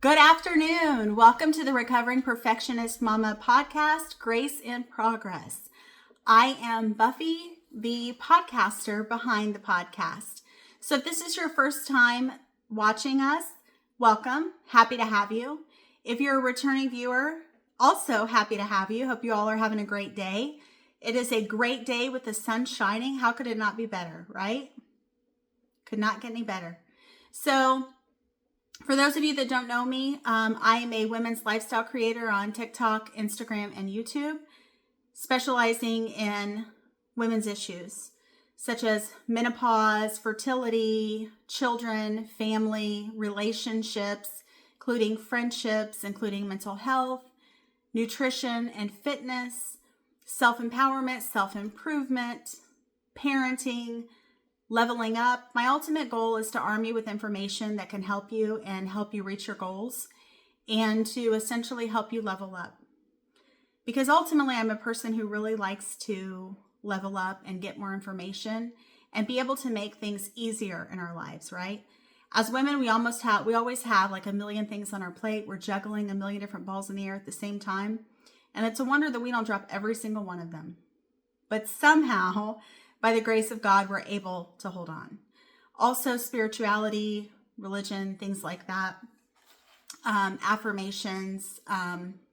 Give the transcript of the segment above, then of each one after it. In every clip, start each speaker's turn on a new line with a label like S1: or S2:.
S1: Good afternoon. Welcome to the Recovering Perfectionist Mama podcast, Grace in Progress. I am Buffy, the podcaster behind the podcast. So if this is your first time watching us, welcome. Happy to have you. If you're a returning viewer, also happy to have you. Hope you all are having a great day. It is a great day with the sun shining. How could it not be better, right? Could not get any better. So for those of you that don't know me, I am a women's lifestyle creator on TikTok, Instagram, and YouTube, specializing in women's issues such as menopause, fertility, children, family, relationships, including friendships, including mental health, nutrition and fitness, self-empowerment, self-improvement, parenting, leveling up. My ultimate goal is to arm you with information that can help you and help you reach your goals and to essentially help you level up. Because ultimately, I'm a person who really likes to level up and get more information and be able to make things easier in our lives, right? As women, we always have like a million things on our plate. We're juggling a million different balls in the air at the same time. And it's a wonder that we don't drop every single one of them. But somehow, by the grace of God, we're able to hold on. Also, spirituality, religion, things like that, affirmations,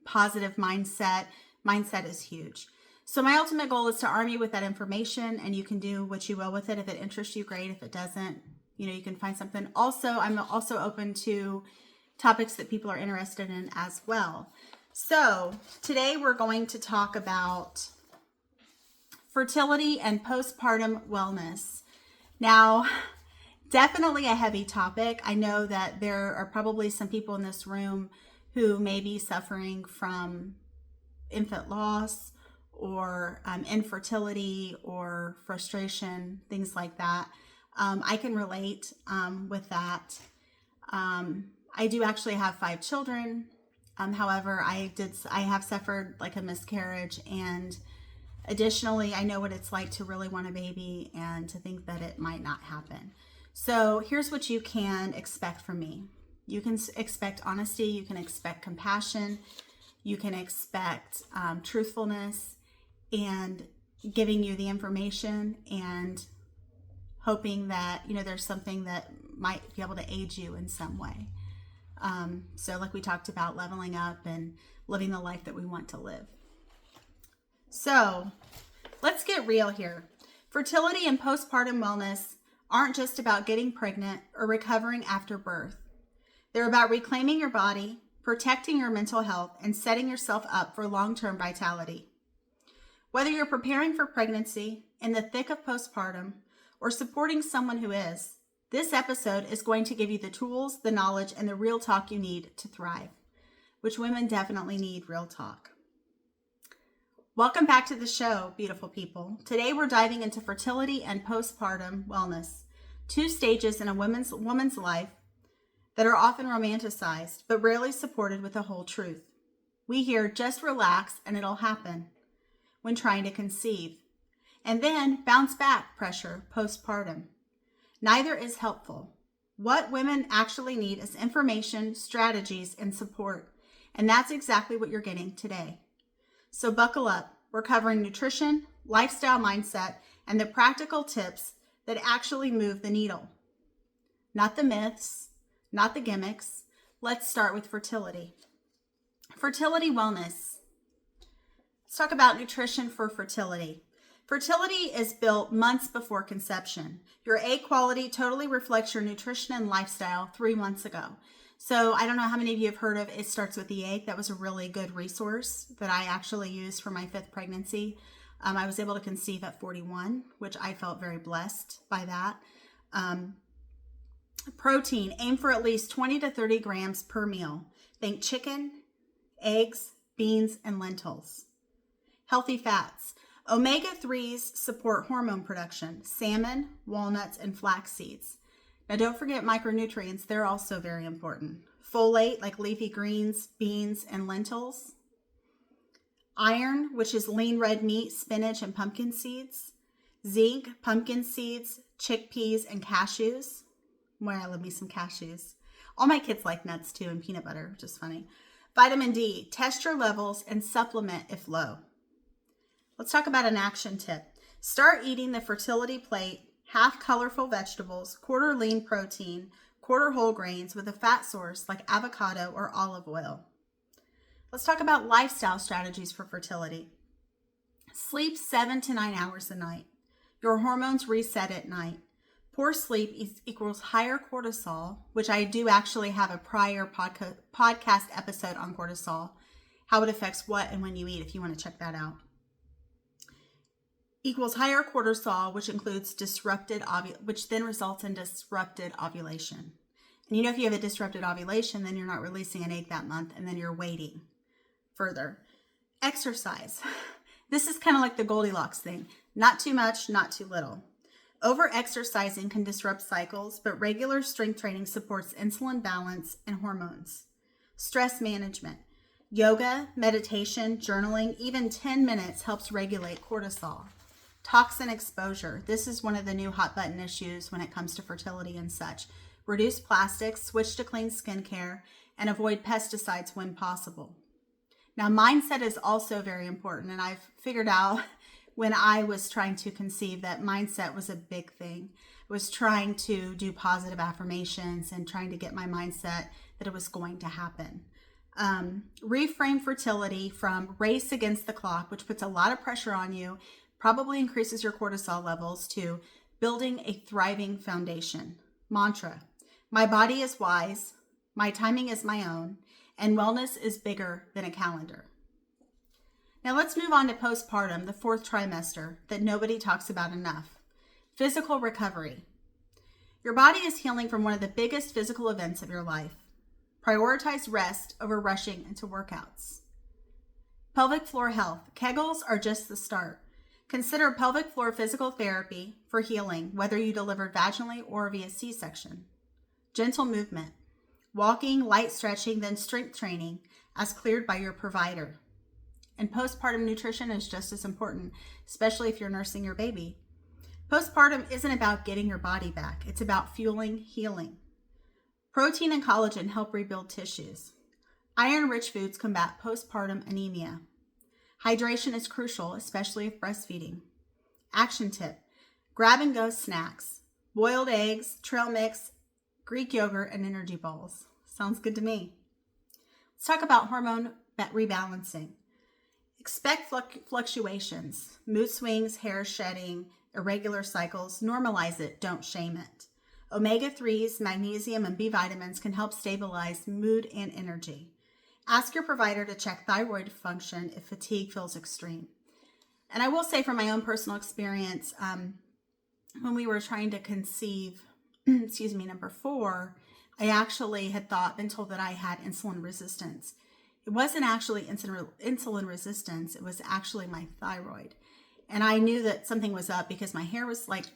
S1: positive mindset. Mindset is huge. So my ultimate goal is to arm you with that information, and you can do what you will with it. If it interests you, great. If it doesn't, you can find something. Also, I'm also open to topics that people are interested in as well. So today we're going to talk about fertility and postpartum wellness. Now, definitely a heavy topic. I know that there are probably some people in this room who may be suffering from infant loss or infertility or frustration, things like that. I can relate with that. I do actually have 5 children. However, I have suffered like a miscarriage, and additionally, I know what it's like to really want a baby and to think that it might not happen. So here's what you can expect from me. You can expect honesty. You can expect compassion. You can expect truthfulness and giving you the information and hoping that, there's something that might be able to aid you in some way. So like we talked about, leveling up and living the life that we want to live. So let's get real here. Fertility and postpartum wellness aren't just about getting pregnant or recovering after birth. They're about reclaiming your body, protecting your mental health, and setting yourself up for long-term vitality. Whether you're preparing for pregnancy, in the thick of postpartum, or supporting someone who is, this episode is going to give you the tools, the knowledge, and the real talk you need to thrive, which women definitely need real talk. Welcome back to the show, beautiful people. Today we're diving into fertility and postpartum wellness, 2 stages in a woman's life that are often romanticized, but rarely supported with the whole truth. We hear just relax and it'll happen when trying to conceive, and then bounce back pressure postpartum. Neither is helpful. What women actually need is information, strategies, and support, and that's exactly what you're getting today. So buckle up. We're covering nutrition, lifestyle mindset, and the practical tips that actually move the needle. Not the myths, not the gimmicks. Let's start with fertility. Fertility wellness. Let's talk about nutrition for fertility. Fertility is built months before conception. Your egg quality totally reflects your nutrition and lifestyle 3 months ago. So I don't know how many of you have heard of It Starts With the Egg. That was a really good resource that I actually used for my 5th pregnancy. I was able to conceive at 41, which I felt very blessed by that. Protein, aim for at least 20 to 30 grams per meal. Think chicken, eggs, beans, and lentils. Healthy fats. Omega-3s support hormone production. Salmon, walnuts, and flax seeds. Now, don't forget micronutrients. They're also very important. Folate, like leafy greens, beans, and lentils. Iron, which is lean red meat, spinach, and pumpkin seeds. Zinc, pumpkin seeds, chickpeas, and cashews. Boy, I love me some cashews. All my kids like nuts too, and peanut butter, which is funny. Vitamin D, test your levels and supplement if low. Let's talk about an action tip. Start eating the fertility plate, half colorful vegetables, quarter lean protein, quarter whole grains with a fat source like avocado or olive oil. Let's talk about lifestyle strategies for fertility. Sleep 7 to 9 hours a night. Your hormones reset at night. Poor sleep equals higher cortisol, which I do actually have a prior podcast episode on cortisol, how it affects what and when you eat, if you want to check that out. Equals higher cortisol, which includes which then results in disrupted ovulation. And if you have a disrupted ovulation, then you're not releasing an egg that month, and then you're waiting further. Exercise. This is kind of like the Goldilocks thing. Not too much, not too little. Over-exercising can disrupt cycles, but regular strength training supports insulin balance and hormones. Stress management. Yoga, meditation, journaling, even 10 minutes helps regulate cortisol. Toxin exposure. This is one of the new hot button issues when it comes to fertility and such. Reduce plastics, switch to clean skincare, and avoid pesticides when possible. Now, mindset is also very important, and I've figured out when I was trying to conceive that mindset was a big thing. I was trying to do positive affirmations and trying to get my mindset that it was going to happen. Reframe fertility from race against the clock, which puts a lot of pressure on you, probably increases your cortisol levels, to building a thriving foundation. Mantra: my body is wise, my timing is my own, and wellness is bigger than a calendar. Now let's move on to postpartum, the 4th trimester that nobody talks about enough. Physical recovery. Your body is healing from one of the biggest physical events of your life. Prioritize rest over rushing into workouts. Pelvic floor health. Kegels are just the start. Consider pelvic floor physical therapy for healing, whether you delivered vaginally or via C-section. Gentle movement. Walking, light stretching, then strength training as cleared by your provider. And postpartum nutrition is just as important, especially if you're nursing your baby. Postpartum isn't about getting your body back. It's about fueling healing. Protein and collagen help rebuild tissues. Iron-rich foods combat postpartum anemia. Hydration is crucial, especially if breastfeeding. Action tip: grab-and-go snacks. Boiled eggs, trail mix, Greek yogurt, and energy balls. Sounds good to me. Let's talk about hormone rebalancing. Expect fluctuations, mood swings, hair shedding, irregular cycles. Normalize it, don't shame it. Omega-3s, magnesium, and B vitamins can help stabilize mood and energy. Ask your provider to check thyroid function if fatigue feels extreme. And I will say from my own personal experience, when we were trying to conceive, number 4, I actually had been told that I had insulin resistance. It wasn't actually insulin resistance. It was actually my thyroid. And I knew that something was up because my hair was like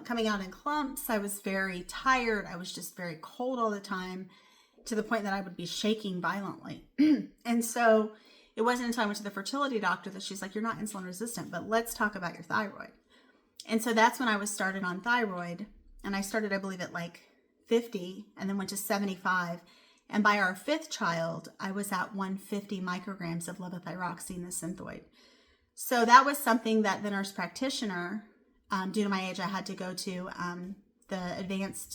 S1: coming out in clumps. I was very tired. I was just very cold all the time, to the point that I would be shaking violently. And so it wasn't until I went to the fertility doctor that she's like, you're not insulin resistant, but let's talk about your thyroid. And so that's when I was started on thyroid. And I started, I believe, at like 50 and then went to 75. And by our 5th child, I was at 150 micrograms of levothyroxine, the Synthroid. So that was something that the nurse practitioner, due to my age, I had to go to the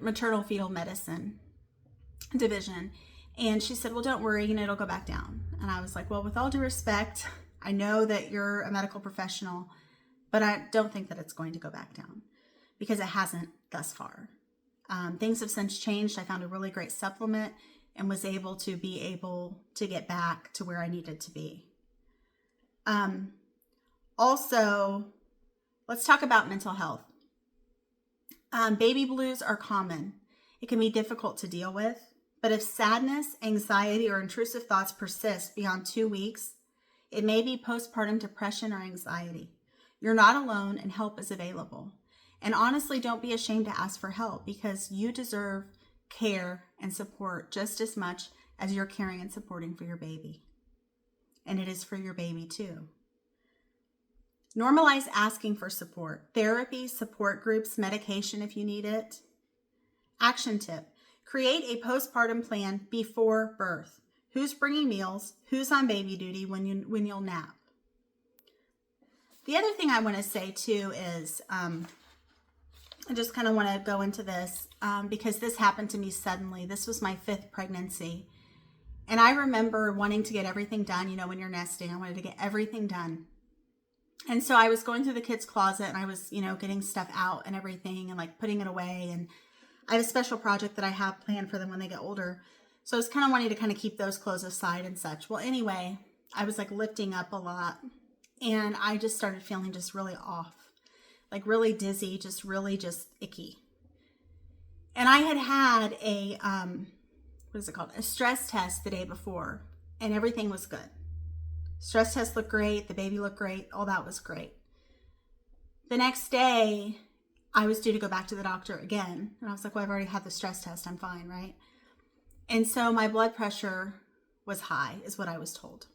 S1: maternal fetal medicine division. And she said, well, don't worry, it'll go back down. And I was like, well, with all due respect, I know that you're a medical professional, but I don't think that it's going to go back down, because it hasn't thus far. Things have since changed. I found a really great supplement and was able to get back to where I needed to be. Also, let's talk about mental health. Baby blues are common. It can be difficult to deal with, but if sadness, anxiety, or intrusive thoughts persist beyond 2 weeks, it may be postpartum depression or anxiety. You're not alone, and help is available. And honestly, don't be ashamed to ask for help, because you deserve care and support just as much as you're caring and supporting for your baby. And it is for your baby too. Normalize asking for support. Therapy, support groups, medication if you need it. Action tip: create a postpartum plan before birth. Who's bringing meals? Who's on baby duty when you'll nap? The other thing I want to say too is, I just kind of want to go into this because this happened to me suddenly. This was my 5th pregnancy. And I remember wanting to get everything done. When you're nesting, I wanted to get everything done. And so I was going through the kids' closet and I was, getting stuff out and everything and like putting it away. And I have a special project that I have planned for them when they get older. So I was kind of wanting to kind of keep those clothes aside and such. Well, anyway, I was like lifting up a lot and I just started feeling just really off, like really dizzy, just icky. And I had a, a stress test the day before and everything was good. Stress test looked great. The baby looked great. All that was great. The next day, I was due to go back to the doctor again. And I was like, well, I've already had the stress test. I'm fine, right? And so my blood pressure was high, is what I was told.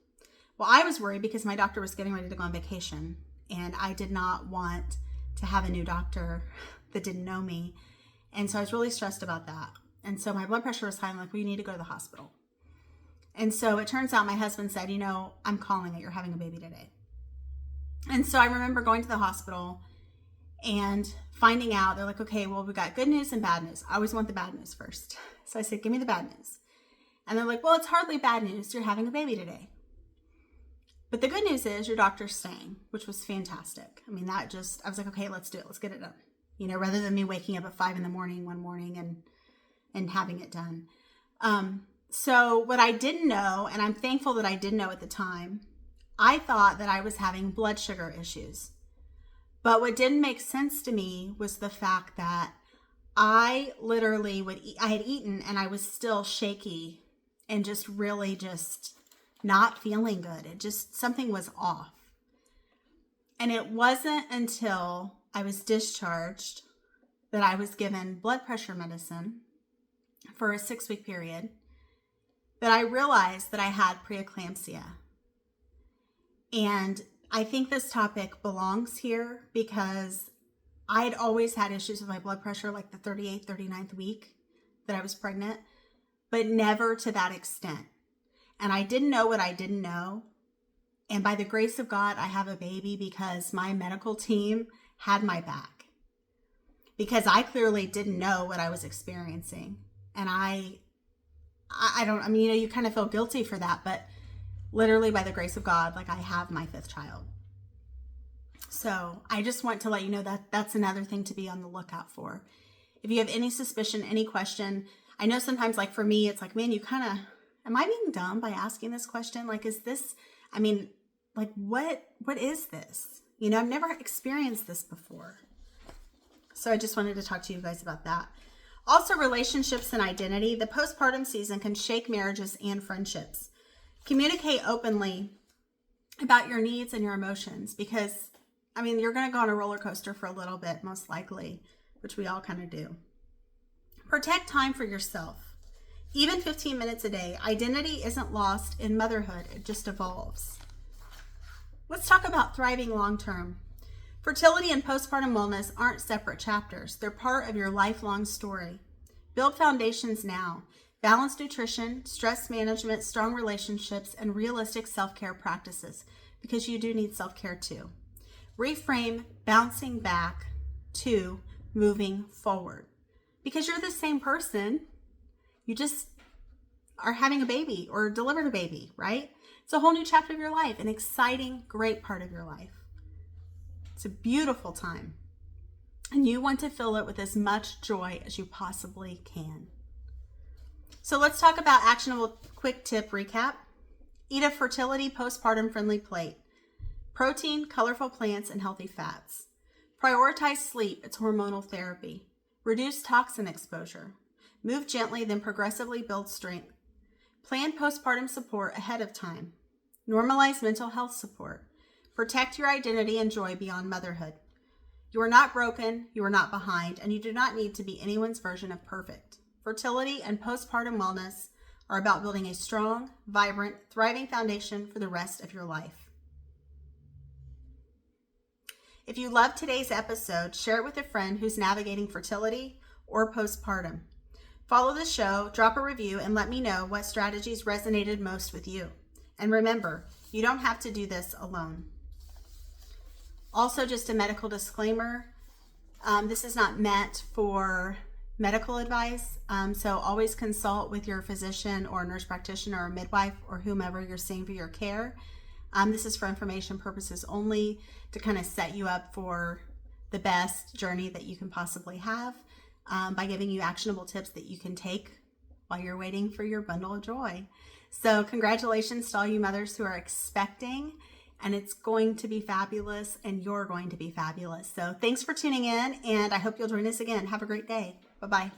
S1: Well, I was worried because my doctor was getting ready to go on vacation. And I did not want to have a new doctor that didn't know me. And so I was really stressed about that. And so my blood pressure was high. I'm like, well, you need to go to the hospital. And so it turns out my husband said, I'm calling it. You're having a baby today. And so I remember going to the hospital and finding out, they're like, okay, well, we got good news and bad news. I always want the bad news first. So I said, give me the bad news. And they're like, well, it's hardly bad news. You're having a baby today. But the good news is your doctor's staying, which was fantastic. I mean, I was like, okay, let's do it. Let's get it done. Rather than me waking up at 5 a.m. one morning and having it done. So what I didn't know, and I'm thankful that I didn't know at the time, I thought that I was having blood sugar issues. But what didn't make sense to me was the fact that I literally I had eaten and I was still shaky and just really not feeling good. Something was off. And it wasn't until I was discharged that I was given blood pressure medicine for a 6-week period that I realized that I had preeclampsia. And I think this topic belongs here because I had always had issues with my blood pressure like the 38th, 39th week that I was pregnant, but never to that extent. And I didn't know what I didn't know. And by the grace of God, I have a baby because my medical team had my back. Because I clearly didn't know what I was experiencing. And you kind of feel guilty for that, but literally by the grace of God, like I have my 5th child. So I just want to let you know that that's another thing to be on the lookout for. If you have any suspicion, any question, I know sometimes like for me, it's like, man, am I being dumb by asking this question? Like, is this, what is this? I've never experienced this before. So I just wanted to talk to you guys about that. Also, relationships and identity. The postpartum season can shake marriages and friendships. Communicate openly about your needs and your emotions because, you're going to go on a roller coaster for a little bit, most likely, which we all kind of do. Protect time for yourself. Even 15 minutes a day. Identity isn't lost in motherhood. It just evolves. Let's talk about thriving long-term. Fertility and postpartum wellness aren't separate chapters. They're part of your lifelong story. Build foundations now. Balanced nutrition, stress management, strong relationships, and realistic self-care practices because you do need self-care too. Reframe bouncing back to moving forward because you're the same person. You just are having a baby or delivered a baby, right? It's a whole new chapter of your life, an exciting, great part of your life. It's a beautiful time. And you want to fill it with as much joy as you possibly can. So let's talk about actionable quick tip recap. Eat a fertility postpartum friendly plate. Protein, colorful plants, and healthy fats. Prioritize sleep. It's hormonal therapy. Reduce toxin exposure. Move gently, then progressively build strength. Plan postpartum support ahead of time. Normalize mental health support. Protect your identity and joy beyond motherhood. You are not broken, you are not behind, and you do not need to be anyone's version of perfect. Fertility and postpartum wellness are about building a strong, vibrant, thriving foundation for the rest of your life. If you loved today's episode, share it with a friend who's navigating fertility or postpartum. Follow the show, drop a review, and let me know what strategies resonated most with you. And remember, you don't have to do this alone. Also, just a medical disclaimer, this is not meant for medical advice, so always consult with your physician or nurse practitioner or midwife or whomever you're seeing for your care. This is for information purposes only, to kind of set you up for the best journey that you can possibly have, by giving you actionable tips that you can take while you're waiting for your bundle of joy. So congratulations to all you mothers who are expecting, and it's going to be fabulous, and you're going to be fabulous. So thanks for tuning in, and I hope you'll join us again. Have a great day. Bye-bye.